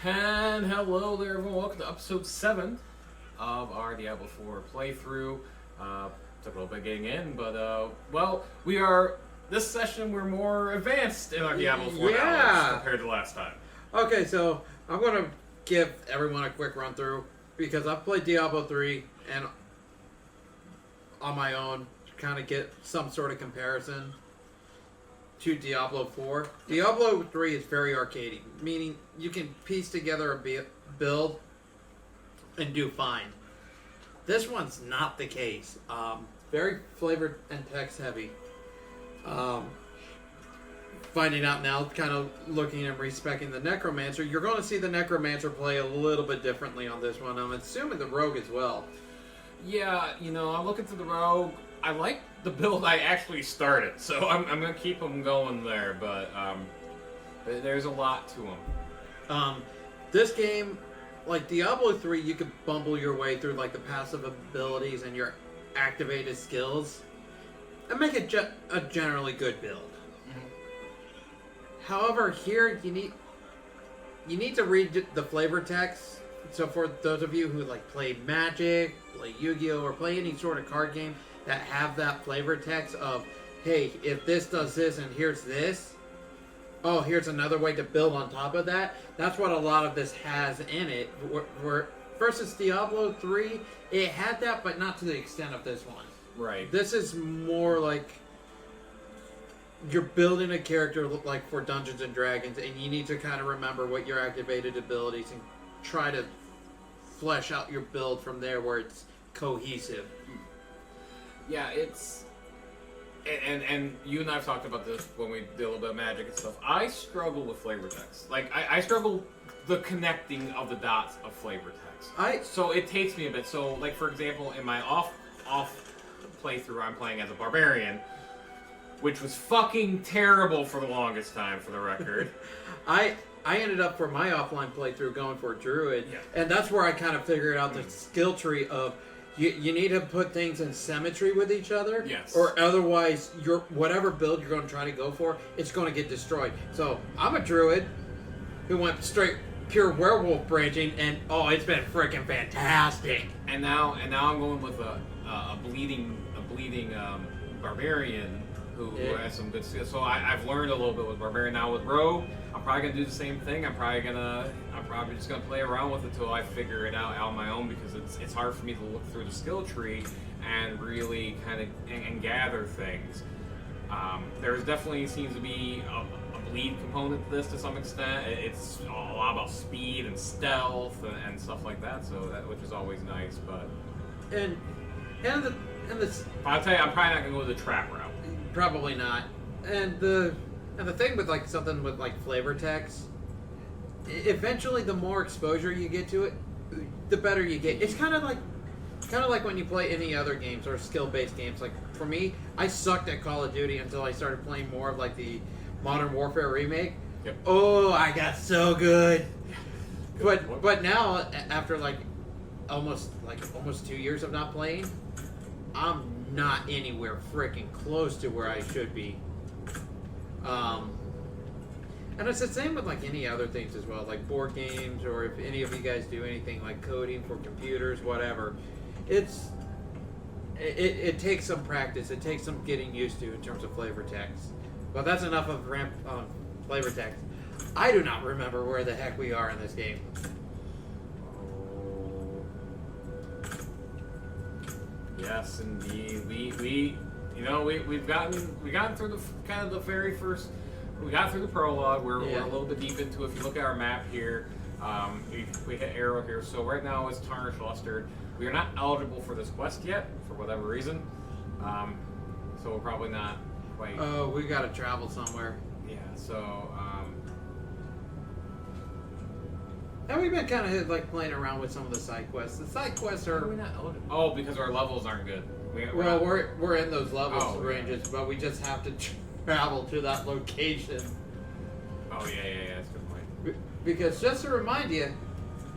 And hello there, everyone. Welcome to episode 7 of our Diablo 4 playthrough. Took a little bit getting in, but, we are... This session, we're more advanced in our Diablo 4 knowledge compared to last time. Okay, so I'm going to give everyone a quick run-through, because I've played Diablo 3, and on my own, to kind of get some sort of comparison to Diablo 4. Diablo 3 is very arcadey, meaning you can piece together a build and do fine. This one's not the case. Very flavored and text heavy. Finding out now, kind of looking and respecting the Necromancer, you're going to see the Necromancer play a little bit differently on this one. I'm assuming the Rogue as well. Yeah, I'm looking through the Rogue. I like the build I actually started, so I'm going to keep them going there, but there's a lot to them. This game, like Diablo 3, you could bumble your way through like the passive abilities and your activated skills and make it a generally good build. Mm-hmm. However, here you need to read the flavor text. So for those of you who like play Magic, play Yu-Gi-Oh, or play any sort of card game that have that flavor text of, hey, if this does this and here's this, oh, here's another way to build on top of that. That's what a lot of this has in it. Versus Diablo 3, it had that, but not to the extent of this one. Right. This is more like you're building a character like for Dungeons and Dragons, and you need to kind of remember what your activated abilities and try to flesh out your build from there where it's cohesive. Yeah, it's... And you and I have talked about this when we did a little bit of Magic and stuff. I struggle with flavor text. Like, I struggle the connecting of the dots of flavor text. So it takes me a bit. So, like, for example, in my off playthrough, I'm playing as a barbarian, which was fucking terrible for the longest time, for the record. I ended up, for my offline playthrough, going for a druid. Yeah. And that's where I kind of figured out the skill tree of... You need to put things in symmetry with each other, yes, or otherwise, whatever build you're going to try to go for, it's going to get destroyed. So I'm a druid who went straight pure werewolf branching, and it's been freaking fantastic. And now I'm going with a bleeding barbarian who has some good skills. So I've learned a little bit with barbarian. Now with rogue, I'm probably gonna do the same thing. I'm probably just gonna play around with it until I figure it out on my own, because it's hard for me to look through the skill tree and really kind of and gather things. There's definitely seems to be a bleed component to this to some extent. It's a lot about speed and stealth and stuff like that. So which is always nice, but and this. I'll tell you, I'm probably not gonna go the trap route. Probably not. And the thing with like something with like flavor text, eventually the more exposure you get to it, the better you get. It's kind of like when you play any other games or skill-based games. Like for me, I sucked at Call of Duty until I started playing more of like the Modern Warfare remake. Yep. Oh, I got so good. But now after like almost 2 years of not playing, I'm not anywhere freaking close to where I should be. And it's the same with like any other things as well, like board games, or if any of you guys do anything like coding for computers, whatever. It takes some practice. It takes some getting used to in terms of flavor text. But that's enough of flavor text. I do not remember where the heck we are in this game. Yes, indeed. We've gotten through the kind of the very first. We got through the prologue. We're a little bit deep into it. If you look at our map here, we hit arrow here. So right now it's Tarnished Luster. We are not eligible for this quest yet, for whatever reason. So we're probably not quite. Oh, we got to travel somewhere. Yeah. So. And we've been kind of like playing around with some of the side quests. The side quests are... How are we not eligible? Oh, because our levels aren't good. We're in those levels ranges, but we just have to travel to that location. Oh, yeah, that's a good point. Because just to remind you,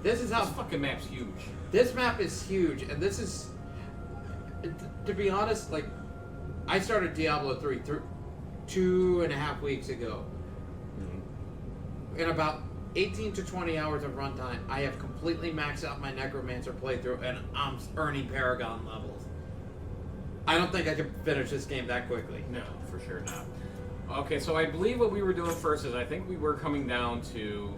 this is how... This fucking map's huge. This map is huge, and this is... To be honest, like, I started Diablo 3 2.5 weeks ago. Mm-hmm. And about 18 to 20 hours of runtime, I have completely maxed out my Necromancer playthrough, and I'm earning Paragon levels. I don't think I can finish this game that quickly. No, for sure not. Okay, so I believe what we were doing first is I think we were coming down to,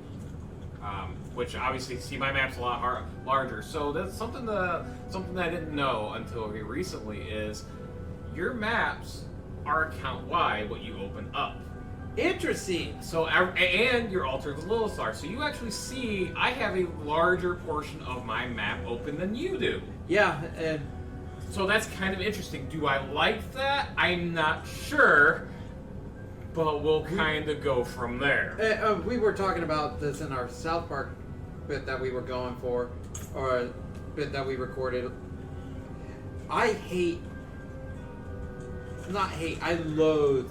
which obviously, see, my map's a lot larger. So that's something that I didn't know until very recently is your maps are account-wide what you open up. Interesting. So, and your altar of the Lilithar. So you actually see I have a larger portion of my map open than you do. Yeah, and so that's kind of interesting. Do I like that? I'm not sure, but we'll kind of go from there. we were talking about this in our South Park bit that we were going for, or a bit that we recorded. I loathe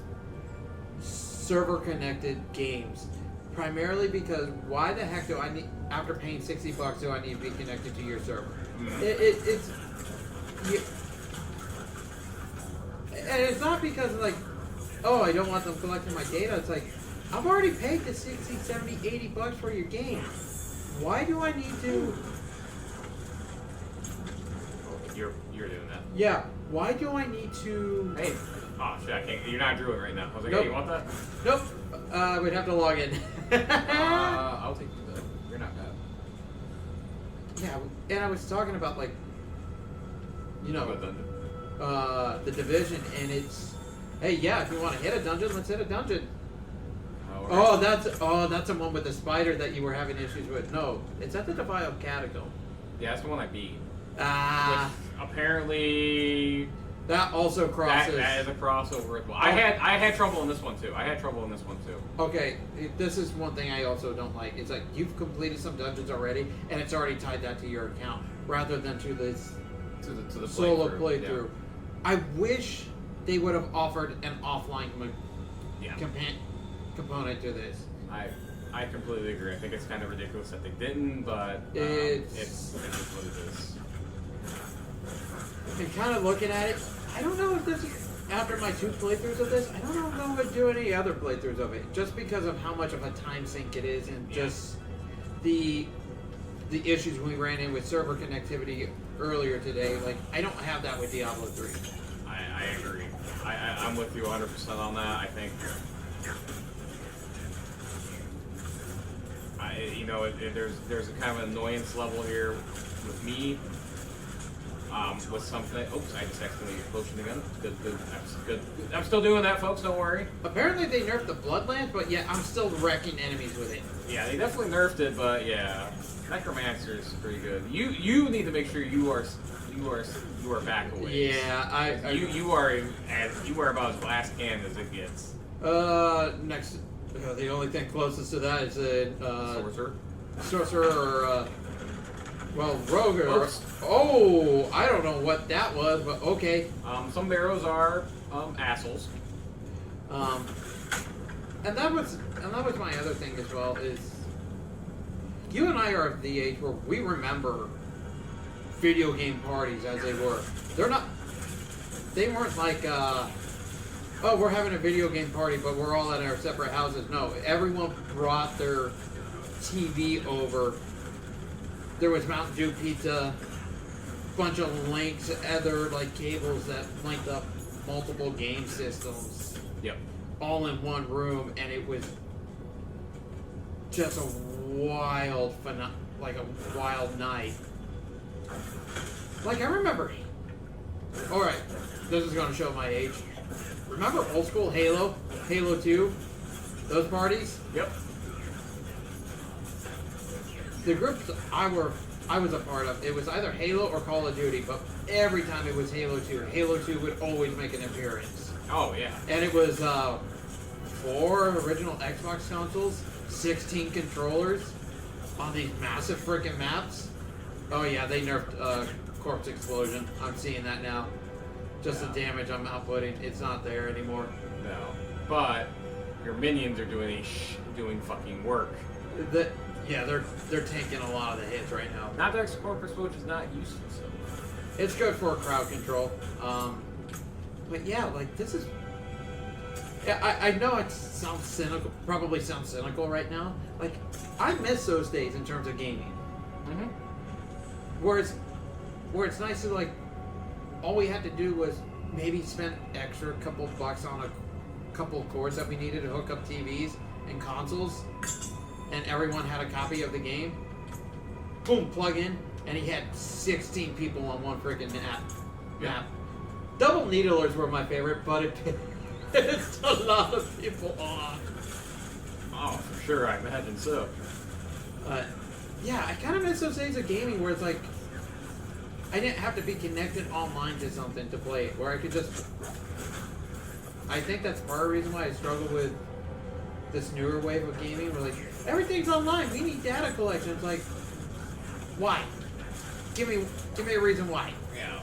server-connected games, primarily because why the heck do I need, after paying $60, do I need to be connected to your server? It's and it's not because like, oh, I don't want them collecting my data. It's like, I've already paid the 60, 70, 80 bucks for your game. Why do I need to? You're doing that. Yeah. Why do I need to? Hey. Oh shit! I can't. You're not druid right now. I was like, Nope. Hey, you want that? Nope. We'd have to log in. I'll take you though. You're not bad. Yeah, and I was talking about like, you know, About dungeon. The division, and it's, hey, yeah, if you want to hit a dungeon, let's hit a dungeon. Oh, that's the one with the spider that you were having issues with. No, it's at the Defiled Catacomb. yeah, that's the one I beat. Ah, Which apparently that also crosses. that is a crossover as well. I had trouble in this one too. Okay, this is one thing I also don't like. It's like you've completed some dungeons already, and it's already tied that to your account rather than to this to the solo playthrough. Yeah. I wish they would have offered an offline Yeah. component to this. I completely agree. I think it's kind of ridiculous that they didn't, but it's what it is. And kind of looking at it, I don't know if this is, after my 2 playthroughs of this, I don't know if I would do any other playthroughs of it, just because of how much of a time sink it is, and just the issues we ran in with server connectivity earlier today. Like, I don't have that with Diablo 3. I agree. I'm with you 100% on that. I think, there's a kind of an annoyance level here with me. With something. Oops, I just accidentally used potion again. Good. I'm still doing that, folks. Don't worry. Apparently they nerfed the Bloodlands, but yeah, I'm still wrecking enemies with it. Yeah, they definitely nerfed it, but yeah, Necromancer is pretty good. You need to make sure you are back away. Yeah, you are about as last can as it gets. Next, the only thing closest to that is a sorcerer or rogue. Oh, I don't know what that was, but okay. Some barrows are assholes. And that was my other thing as well, is you and I are of the age where we remember video game parties as they were. They weren't like, oh, we're having a video game party, but we're all at our separate houses. No, everyone brought their TV over. There was Mountain Dew pizza, bunch of links, other like cables that linked up multiple game systems. Yep. All in one room, and it was just a wild night. Like, I remember. Alright, this is going to show my age. Remember old school Halo? Halo 2? Those parties? Yep. The groups I was a part of, it was either Halo or Call of Duty, but every time it was Halo 2. Halo 2 would always make an appearance. Oh, yeah. And it was 4 original Xbox consoles, 16 controllers on these massive freaking maps. Oh yeah, they nerfed Corpse Explosion. I'm seeing that now. Just the damage I'm outputting, it's not there anymore. No. But your minions are doing fucking work. They're taking a lot of the hits right now. Not that Corpse Explosion is not useful, so. It's good for crowd control. But yeah, like this is Yeah, I know it sounds cynical, probably sounds cynical right now. Like, I miss those days in terms of gaming. Mm-hmm. Where it's nice to, like, all we had to do was maybe spend extra couple bucks on a couple of cords that we needed to hook up TVs and consoles, and everyone had a copy of the game. Boom, plug in, and he had 16 people on one freaking map. Yeah. Double needlers were my favorite, but it pissed a lot of people off. Oh, for sure, I imagine so. Yeah, I kind of miss those days of gaming where it's like I didn't have to be connected online to something to play it, where I could just. I think that's part of the reason why I struggle with this newer wave of gaming. Where like everything's online, we need data collection. It's like, why? Give me a reason why. Yeah,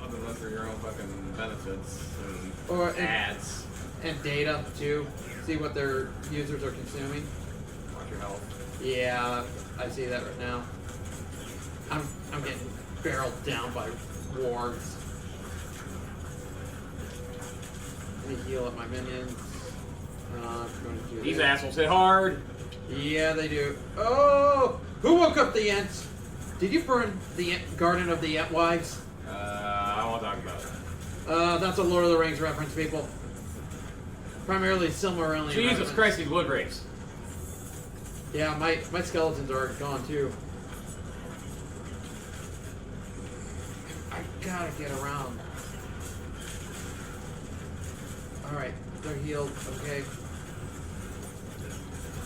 other than for your own fucking benefits and Or ads. And data too. See what their users are consuming. Watch your health. Yeah, I see that right now. I'm getting barreled down by wargs. Let me heal up my minions. I'm going to do These this. assholes hit hard. Yeah, they do. Oh! Who woke up the Ents? Did you burn the Garden of the Ent Wives? I won't talk about it. That's a Lord of the Rings reference, people. Primarily Silmarillion. Jesus reference. Christ, these wood rapes. Yeah, my skeletons are gone too. I gotta get around. Alright, they're healed. Okay.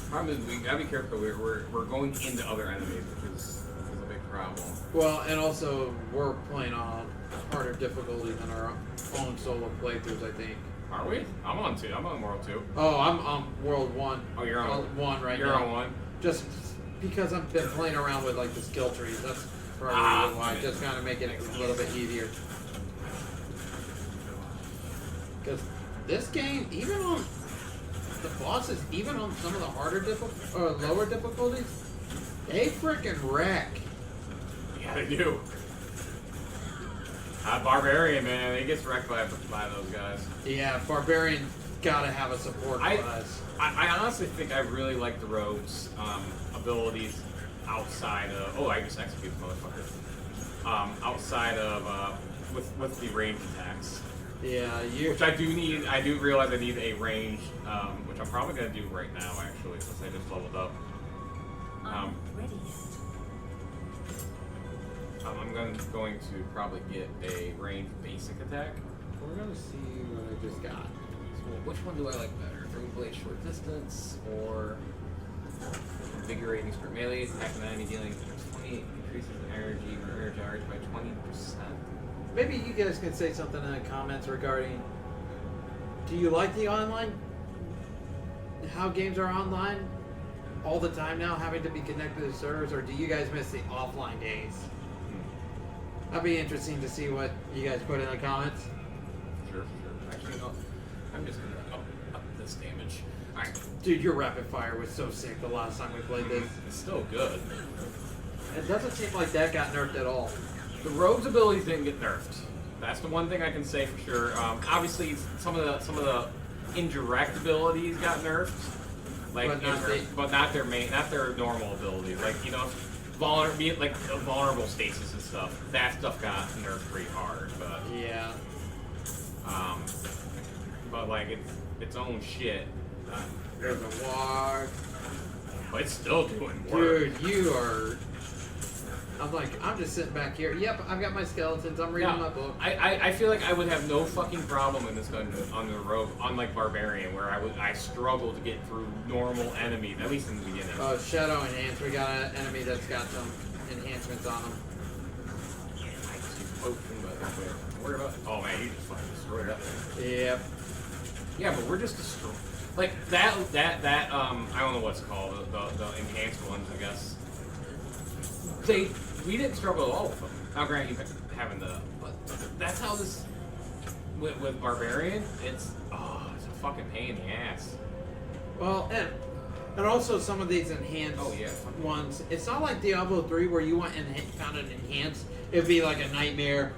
Problem is, we gotta be careful. We're going into other enemies, which is a big problem. Well, and also, we're playing on harder difficulty than our own solo playthroughs, I think. Are we? I'm on 2. I'm on World 2. Oh, I'm on World 1. Oh, you're on 1 right You're now. on 1. Just because I've been playing around with, like, the skill trees. That's probably why. Just kind of making it a little bit easier. Because this game, even on the bosses, even on some of the harder or lower difficulties, they freaking wreck. Yeah, they do. Barbarian, man, he gets wrecked by those guys. Yeah, Barbarian gotta have a support I class. honestly think I really like the rogue's abilities outside of. Oh, I just executed the motherfucker. Outside of with the range attacks. Yeah, Which I do need. I do realize I need a range, which I'm probably gonna do right now actually, since I just leveled up. Ready. I'm going to probably get a range basic attack. We're gonna see what I just got. So which one do I like better? Throwing blade short distance or invigorating sprint melee attack and enemy dealing 20 increases in energy charge by 20%. Maybe you guys can say something in the comments regarding, do you like the online, how games are online all the time now, having to be connected to servers, or do you guys miss the offline days? That'd be interesting to see what you guys put in the comments. Sure. Actually, no. I'm just gonna up this damage. Alright. Dude, your rapid fire was so sick the last time we played this. It's still good. It doesn't seem like that got nerfed at all. The rogue's abilities didn't get nerfed. That's the one thing I can say for sure. Obviously, some of the indirect abilities got nerfed, like but not their normal abilities. Like vulnerable stasis and stuff. That stuff got nerfed pretty hard, but yeah. But like its own shit. There's a war. But it's still doing work. Dude, you are. I'm just sitting back here. Yep, I've got my skeletons. I'm reading my book. I feel like I would have no fucking problem in this dungeon on the rogue, unlike Barbarian, where I struggle to get through normal enemies, at least in the beginning. Shadow Enhance. We got an enemy that's got some enhancements on him. Worry about it. Oh man, you just fucking destroyed that thing. Yep. Yeah, but we're just destroying. Like that I don't know what's called, the enhanced ones, I guess. We didn't struggle at all with them. Now, granted, you having but that's how this with Barbarian. It's a fucking pain in the ass. Well, and also some of these enhanced ones. It's not like Diablo 3 where you went and found an enhanced. It'd be like a nightmare,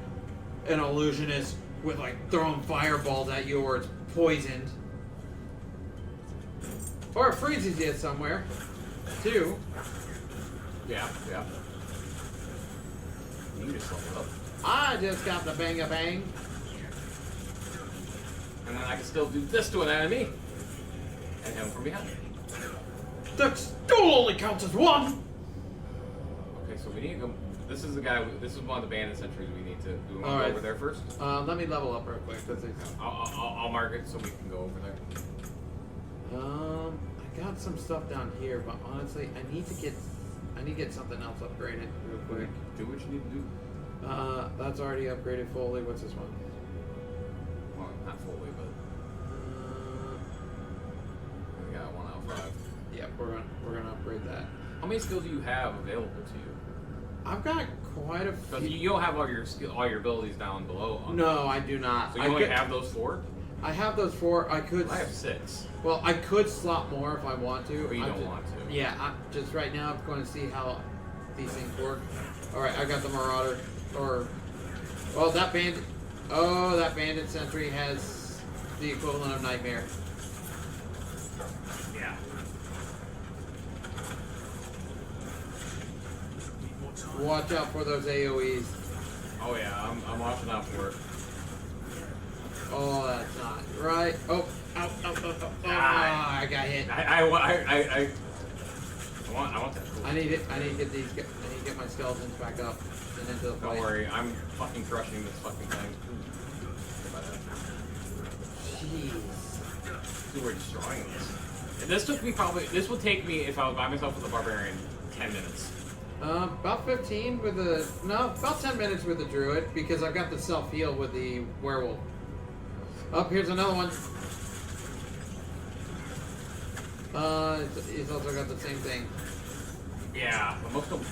an illusionist with like throwing fireballs at you, or it's poisoned. Or it freezes you somewhere, too. Yeah. You can just level up. I just got the bang-a-bang. And then I can still do this to an enemy. And hit him from behind. That still only counts as one! Okay, so we need to go. This is the guy. This is one of the bandit sentries we need to. Do we want to Alright. go over there first? Let me level up real quick. I'll mark it so we can go over there. I got some stuff down here, but honestly, I need to get something else upgraded real quick. Do what you need to do. That's already upgraded fully. What's this one? Well, not fully, but we got 1 out of 5. Yep, we're gonna upgrade that. How many skills do you have available to you? I've got quite a Because few. you don't have all your abilities down below. No, I do not. So you only have those 4? I have those 4. I could. I have 6. Well, I could slot more if I want to. But you don't want to. Yeah, just right now I'm going to see how these things work. All right, I got the Marauder. Well, that bandit. Oh, that bandit sentry has the equivalent of Nightmare. Yeah. Watch out for those AOE's. Oh yeah, I'm watching out for it. Oh, that's not right. Oh, ow. Ah. I got hit. I want that. I need to get my skeletons back up and into the fight. Don't worry, I'm fucking crushing this fucking thing. Jeez. Dude, we're destroying this. And this would take me, if I was by myself with a barbarian, 10 minutes. About 15 with about 10 minutes with the druid because I've got the self-heal with the werewolf. Oh, here's another one. He's also got the same thing. Yeah, but most of them.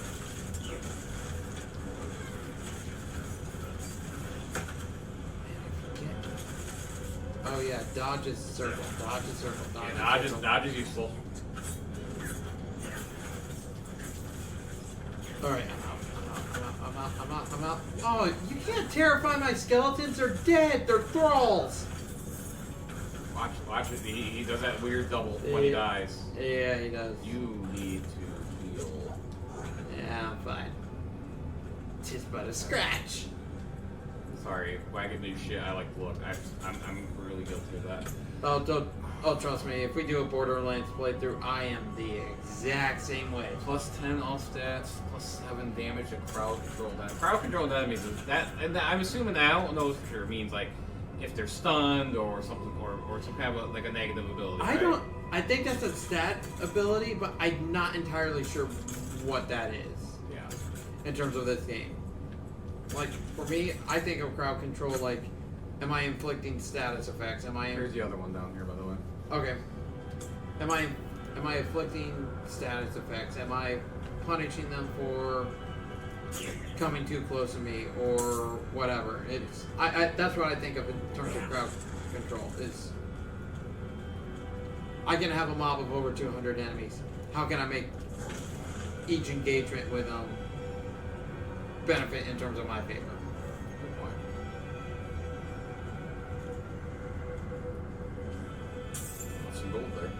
Oh yeah, dodge is circle, dodge is circle, Dodge is useful. Alright, I'm out. Oh, you can't terrify my skeletons, they're dead, they're thralls! Watch it, he does that weird double when he dies. Yeah, he does. You need to heal. Yeah, I'm fine. Just but a scratch. Sorry, wagon new shit, I like look. I'm really guilty of that. Oh, trust me, if we do a Borderlands playthrough, I am the exact same way. Plus 10 all stats, plus 7 damage to crowd controlled enemies. Crowd controlled enemies is that, and I'm assuming that, I don't know for sure, it means like if they're stunned or something, or some kind of like a negative ability. Right? I think that's a stat ability, but I'm not entirely sure what that is. Yeah. In terms of this game. Like, for me, I think of crowd control like, am I inflicting status effects? Here's the other one down here, by the way. Okay. Am I inflicting status effects? Am I punishing them for coming too close to me or whatever? It's that's what I think of in terms of crowd control. Is I can have a mob of over 200 enemies. How can I make each engagement with them benefit in terms of my favor? Good point. Got some gold there.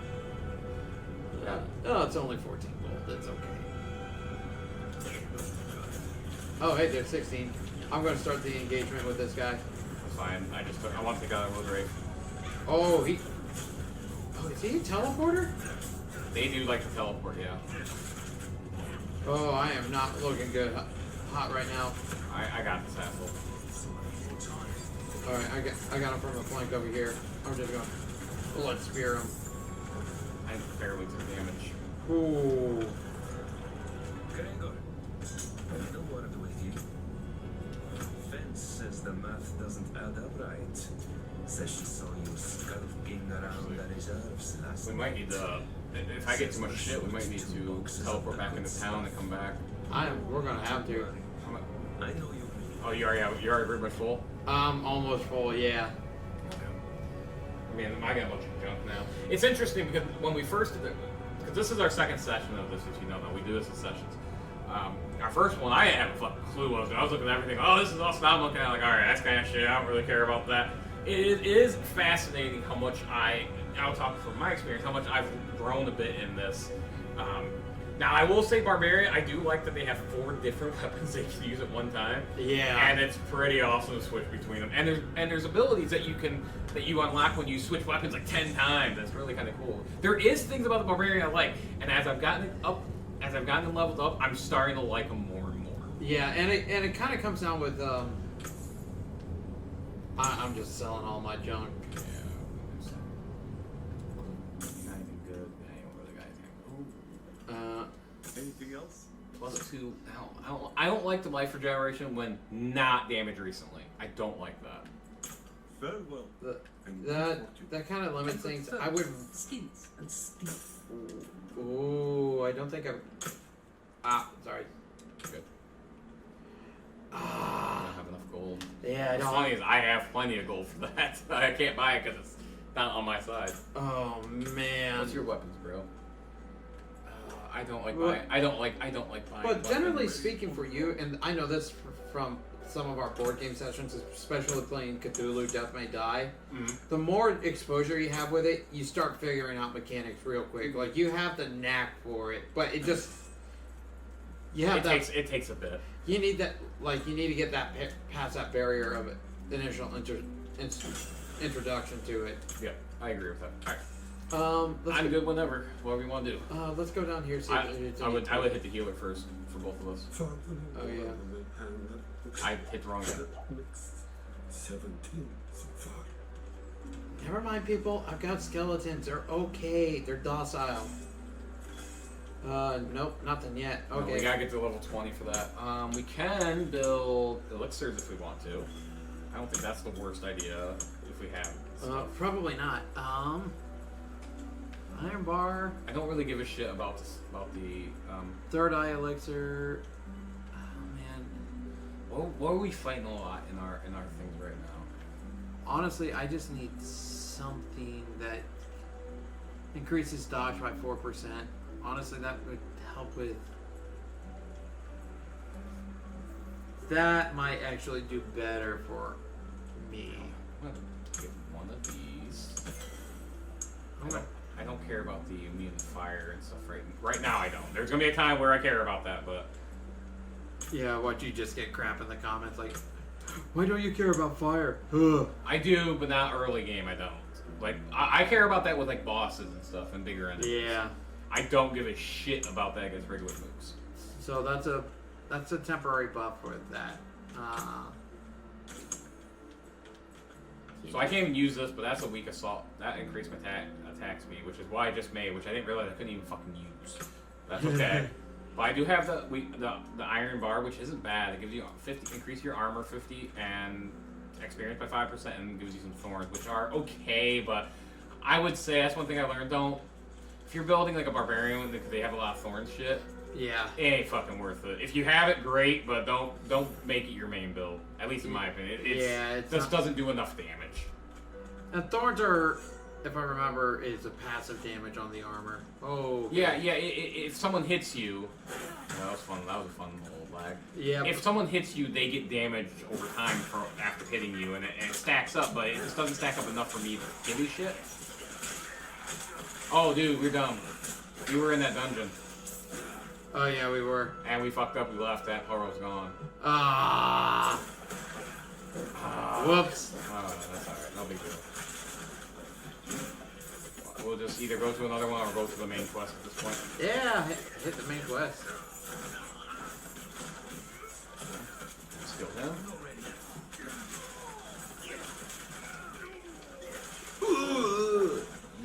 Yeah. Oh, it's only 14 gold. That's okay. Oh, hey, there's 16. I'm going to start the engagement with this guy. That's fine. I want to take out a road rage. Oh, is he a teleporter? They do like to teleport, yeah. Oh, I am not looking good. Hot right now. I got this asshole. All right, I got him from the flank over here. I'm just going to blood spear him. I barely took damage. Ooh. Gregor, a word with you. Fence says the math doesn't add up right. Says she saw you skulking around the reserves last We might need to. If I get too much shit, we might need to teleport back into town and come back. We're going to have to. I know you. Oh, you're already pretty much full? I'm almost full, yeah. I mean, I got a bunch of junk now. It's interesting because when we first did it, because this is our second session of this, if you don't know, we do this in sessions. Our first one, I didn't have a fucking clue what I was doing. I was looking at everything, oh, this is awesome. I'm looking at it like, alright, that's kind of shit. I don't really care about that. It is fascinating how much I'll talk from my experience, how much I've grown a bit in this. Now, I will say Barbarian, I do like that they have 4 different weapons they can use at one time. Yeah. And it's pretty awesome to switch between them. And there's abilities that you unlock when you switch weapons like 10 times. That's really kind of cool. There is things about the Barbarian I like, and as I've gotten it leveled up, I'm starting to like them more and more. Yeah, and it kind of comes down with I'm just selling all my junk. Yeah. Not even good. I ain't really got anything. Anything else? Plus 2. I don't like the life regeneration when not damaged recently. I don't like that. Very well. That kind of limits things. I would. Skins and steel. Ooh, I don't think I've. Sorry. Good. I don't have enough gold. Yeah, I What's don't. funny is I have plenty of gold for that. I can't buy it because it's not on my side. Oh man. What's your weapons, bro? I don't like Well- buying. I don't like buying. But generally weapons. speaking, for you, and I know this from some of our board game sessions, especially playing Cthulhu Death May Die, Mhm. the more exposure you have with it, you start figuring out mechanics real quick. Like, you have the knack for it, but it just... You have It takes a bit. You need that, like, you need to get that past that barrier of initial introduction to it. Yeah, I agree with that. All right. Let's I'm go, good whenever. Whatever you want to do. let's go down here. See I if there's would any- hit the healer first for both of us. Oh yeah. I hit the wrong guy. 17 so far. Never mind, people. I've got skeletons. They're okay. They're docile. Nope, nothing yet. No, Okay. we gotta get to level 20 for that. We can build elixirs if we want to. I don't think that's the worst idea if we have. Probably not. Iron bar, I don't really give a shit about the. third eye elixir. Oh man. What are we fighting a lot in our things right now? Honestly, I just need something that increases dodge by 4%. Honestly, that would help with. That might actually do better for me. I'm gonna get one of these. I'm gonna- I don't care about the immune to fire and stuff right now. I don't. There's gonna be a time where I care about that, but Yeah, what you just get crap in the comments like, why don't you care about fire? Ugh. I do, but not early game. I don't. Like I care about that with like bosses and stuff and bigger enemies. Yeah. I don't give a shit about that against regular moves. So that's a temporary buff for that. So I can't even use this, but that's a weak assault. That increased my attack speed, which is why I just made, which I didn't realize I couldn't even fucking use. That's okay. But I do have the iron bar, which isn't bad. It gives you 50, increase your armor 50 and experience by 5%, and gives you some thorns, which are okay. But I would say that's one thing I learned. If you're building like a barbarian because they have a lot of thorns shit, Yeah. it ain't fucking worth it. If you have it, great, but don't make it your main build. At least in my opinion, it just doesn't do enough damage. And thorns are, if I remember, is a passive damage on the armor. Oh. Yeah. If someone hits you, that was fun. That was a fun little lag. Yeah. If someone hits you, they get damaged over time after hitting you, and it stacks up, but it just doesn't stack up enough for me to give a shit. Oh, dude, we're dumb. We were in that dungeon, Oh yeah, we were. and we fucked up. We left. That portal's gone. Whoops. Oh, that's alright. No big deal. We'll just either go to another one or go to the main quest at this point. Yeah, hit the main quest. Skill him.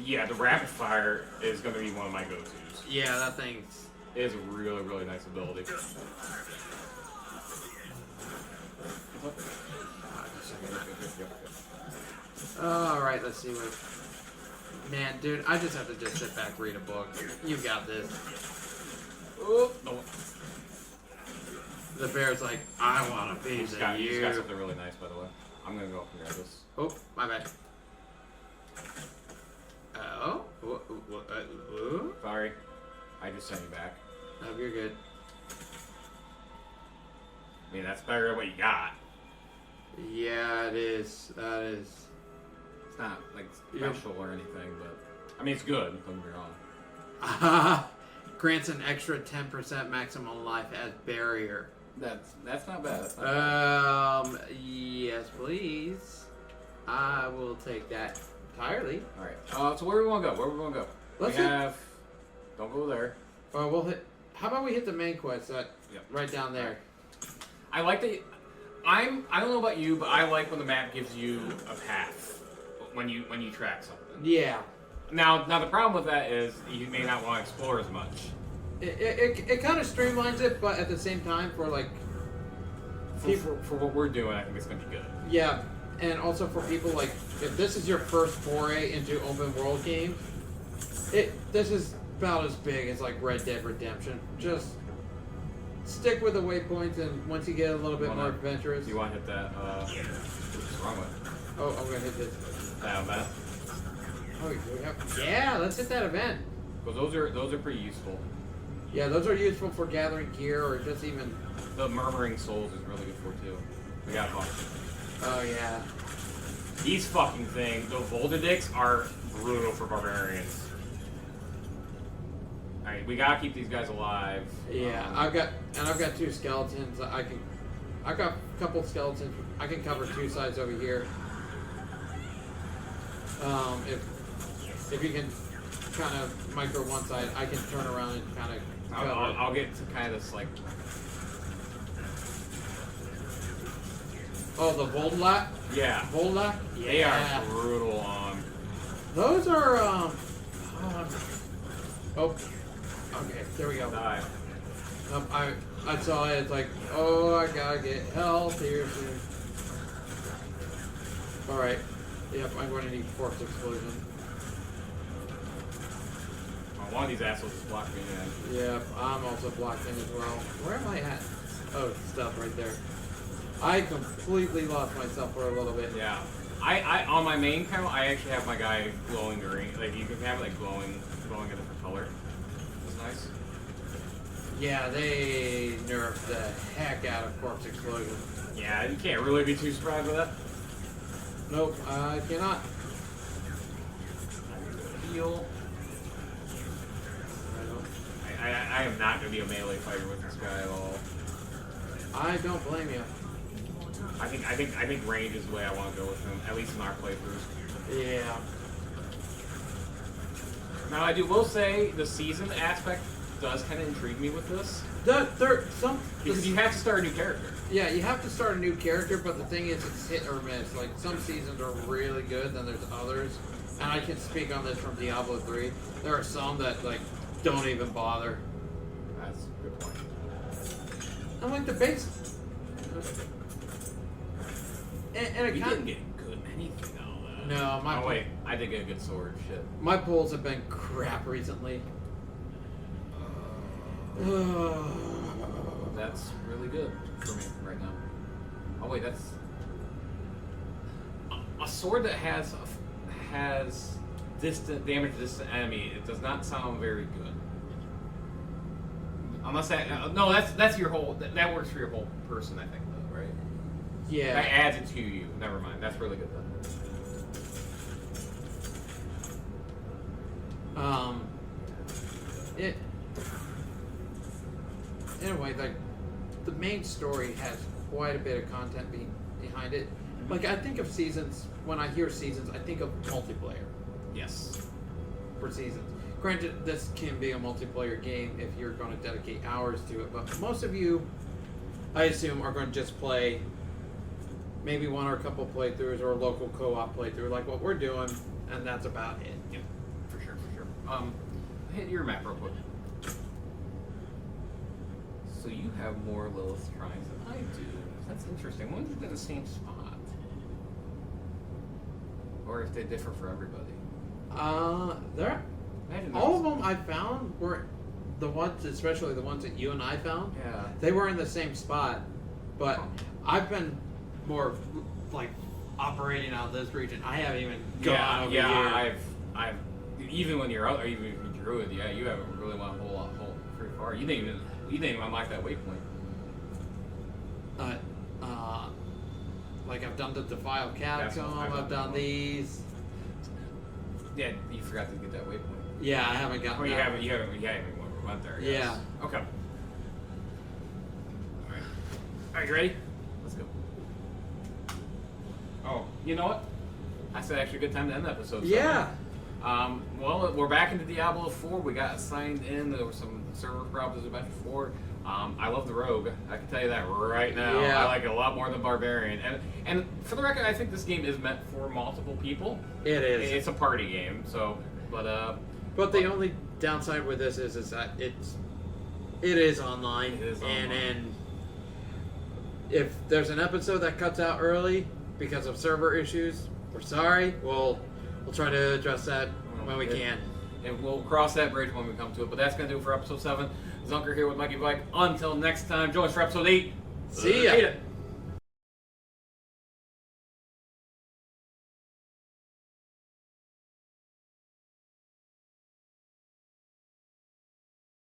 Yeah, the rapid fire is going to be one of my go-tos. Yeah, that thing's. It is a really, really nice ability. Alright, let's see what. Man, dude, I just have to just sit back, read a book. You got this. Oh, no. The bear's like, I want a piece of He's you. got something really nice, by the way. I'm going to go up and grab this. Oh, my bad. Oh? Sorry. I just sent you back. No, you're good. I mean, that's better than what you got. Yeah, it is. That is. not like special or anything, but I mean it's good. Don't get me wrong. Grants an extra 10% maximum life as barrier. That's not bad. That's not bad. Yes, please. I will take that entirely. All right. So where do we want to go? Where do we want to go? Let's we hit- have. Don't go there. We'll hit. How about we hit the main quest? Yep. Right down there. I like the. I don't know about you, but I like when the map gives you a path when you track something. Yeah. Now the problem with that is you may not want to explore as much. It kind of streamlines it, but at the same time, for like. For what we're doing, I think it's going to be good. Yeah, and also for people like, if this is your first foray into open world games, this is about as big as like Red Dead Redemption. Just stick with the waypoints, and once you get a little bit more adventurous. You want to hit that? What's wrong with? Oh, I'm gonna hit this. That event. Oh, we have, yeah, let's hit that event. Because those are pretty useful. Yeah, those are useful for gathering gear or just even. The Murmuring Souls is really good for too. We got a bunch. Oh yeah. These fucking things, the Voldedicts are brutal for barbarians. Alright, we gotta keep these guys alive. Yeah, I've got 2 skeletons. I've got a couple skeletons. I can cover 2 sides over here. If you can kind of micro one side, I can turn around and kind of cover. I'll get to kind of this like. Oh, the Voldlac? Yeah. Voldlac? They are brutal on. Those are oh. Okay, there we go. Die. I saw it. It's like, oh, I gotta get health here soon. All right. Yep, I'm going to need Corpse Explosion. Oh, one of these assholes is blocking me in. Yep, I'm also blocked in as well. Where am I at? Oh, stuff right there. I completely lost myself for a little bit. Yeah. I on my main account, I actually have my guy glowing green. Like you can have it like glowing a different color. It's nice. Yeah, they nerfed the heck out of Corpse Explosion. Yeah, you can't really be too surprised with that. Nope, I cannot. Heal. I am not going to be a melee fighter with this guy at all. I don't blame you. I think range is the way I want to go with him, at least in our playthroughs. Yeah. Now I will say the season aspect does kind of intrigue me with this. Because you have to start a new character. Yeah, you have to start a new character, but the thing is, it's hit or miss. Like, some seasons are really good, then there's others. And I can speak on this from Diablo 3. There are some that, like, don't even bother. That's a good point. I'm like, the base... And it You kind didn't get good anything though. No, my... Oh wait, I did get a good sword. Shit. My pulls have been crap recently. That's really good for me right now. Oh wait, that's a sword that has distant damage to distant enemy. It does not sound very good. Unless that no, that's your whole that works for your whole person. I think though, right? Yeah. That adds it to you. Never mind. That's really good though. It. Anyway, like, the main story has quite a bit of content behind it. Like, I think of seasons, when I hear seasons, I think of multiplayer Yes. for seasons. Granted, this can be a multiplayer game if you're going to dedicate hours to it, but most of you, I assume, are going to just play maybe one or a couple playthroughs or a local co-op playthrough, like what we're doing, and that's about it. Yep. For sure. Hit your map real quick. So you have more Lilith shrines than I do. That's interesting. One's in the same spot. Or if they differ for everybody. There. Imagine All of them I found were the ones, especially the ones that you and I found. Yeah. They were in the same spot, but I've been more like operating out of this region. I haven't even gone over here. I've even when you're out, or even if you drew it, you haven't really went a whole pretty far. You didn't even unlock that waypoint. Like I've done the Defile That's Catacomb, what I've I've done done. these. Yeah, you forgot to get that waypoint. Yeah, I haven't gotten. Oh, you that. haven't went there. Yeah. Yes. Okay. All right. Are you ready? Let's go. Oh, you know what? That's actually a good time to end the episode. Yeah. Well, we're back into Diablo 4. We got signed in. There were some server problems as I mentioned before. I love the Rogue. I can tell you that right now. Yeah. I like it a lot more than Barbarian. And for the record, I think this game is meant for multiple people. It is. It's a party game. So, but the only downside with this is that it is online. It is online. And if there's an episode that cuts out early because of server issues, we're sorry. We'll try to address that when we can. And we'll cross that bridge when we come to it. But that's going to do it for episode 7. Zunker here with Mikey Bike. Until next time, join us for episode 8. See ya. Later.